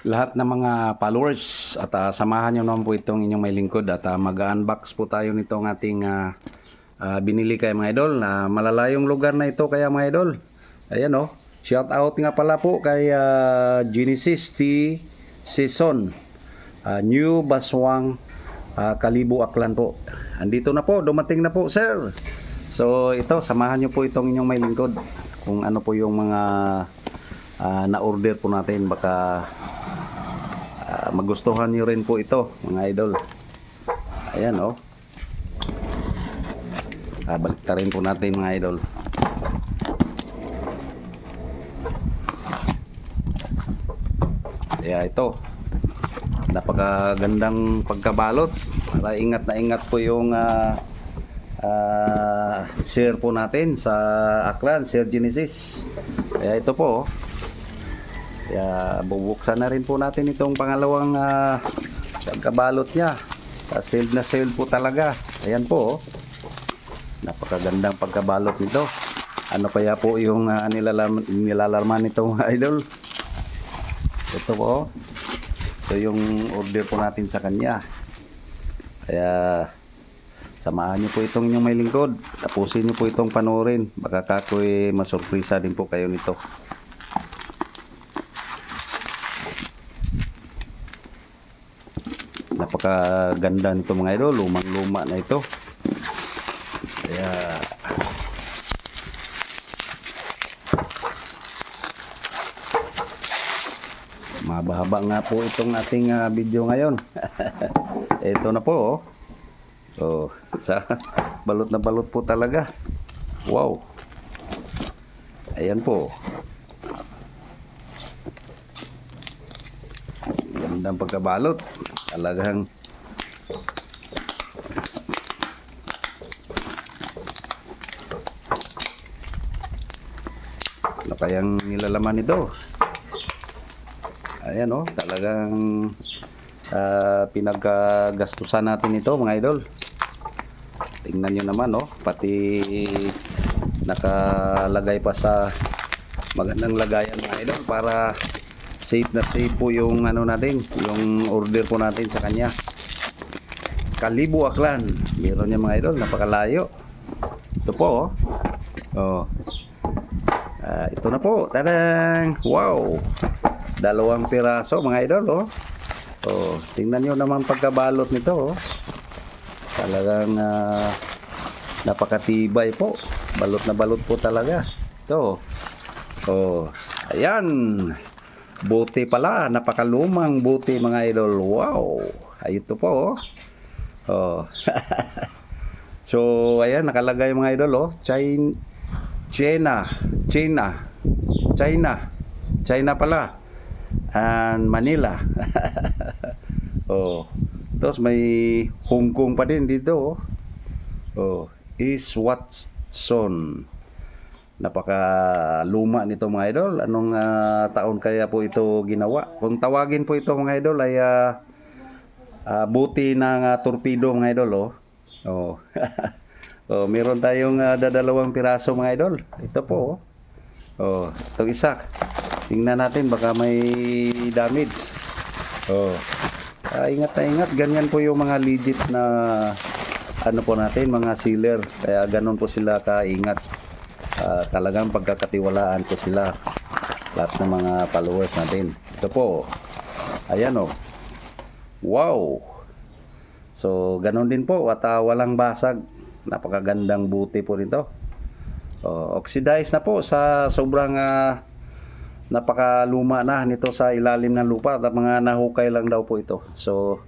lahat ng mga followers at samahan nyo naman po itong inyong may lingkod at mag-unbox po tayo nitong ating binili kay mga idol. Malalayong lugar na ito kaya mga idol. Ayan o. Shout out nga pala po kay Genesis T. Season, New Baswang, Kalibo, Aklan po. Andito na po, dumating na po sir. So ito, samahan nyo po itong inyong may lingkod kung ano po yung mga na-order po natin. Baka magustuhan nyo rin po ito mga idol. Ayan o. Balik na rin po natin mga idol. Kaya ito, napakagandang pagkabalot. Para ingat na ingat po yung share po natin sa Aklan, Sir Genesis. Kaya ito po, kaya bubuksan na rin po natin itong pangalawang pagkabalot niya. Sealed na sealed po talaga. Ayan po, napakagandang pagkabalot nito. Ano kaya po yung nilalaman nitong idol? Ito po, ito yung order po natin sa kanya. Kaya samahan nyo po itong inyong may lingkod. Tapusin nyo po itong panoorin. Baka kakoy masurpresa din po kayo nito. Napakaganda nito mga idol. Lumang-luma na ito. Kaya mahaba nga po itong ating video ngayon. Ito na po oh. Balot na balot po talaga. Wow. Ayan po. Gandang pagkabalot. Talagang ano kayang nilalaman nito? Ayan o, talagang pinaggastusan natin ito mga idol. Tingnan nyo naman o, pati nakalagay pa sa magandang lagayan mga idol para safe na safe po yung ano natin, yung order po natin sa kanya. Kalibo, Aklan. Meron niya mga idol, napakalayo. Ito po oh. Ito na po. Tadang! Wow! 2 piraso mga idol oh. Tingnan nyo naman pagkabalot nito oh. Talagang napakatibay po. Balot na balot po talaga. Ito oh. Ayan. Buti pala, napakalumang buti mga idol. Wow. Ay ito po oh. So ayan, nakalagay mga idol oh. China pala. And Manila. Oh. Tapos may Hong Kong pa din dito oh. Is Watson. Napaka luma nito mga idol. Anong taon kaya po ito ginawa? Kung tawagin po ito mga idol ay buti ng torpedo mga idol oh. Oh, meron tayong 2 piraso mga idol. Ito po oh. Itong isa. Tingnan natin baka may damage. Oh. Ingat na ingat. Ganyan po yung mga legit na ano po natin, mga sealer. Kaya ganun po sila kaingat. Talagang pagkakatiwalaan ko sila, lahat ng mga followers natin. Ito po, ayan oh. Wow. So ganun din po at walang basag. Napakagandang buti po nito. Oxidized na po sa sobrang napakaluma na nito sa ilalim ng lupa at mga nahukay lang daw po ito. So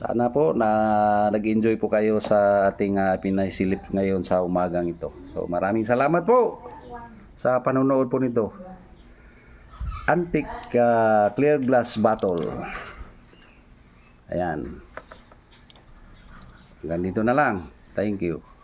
sana po na nag-enjoy po kayo sa ating pinaisilip ngayon sa umagang ito. So maraming salamat po sa panonood po nito. Antique clear glass bottle. Ayan. Ganito na lang. Thank you.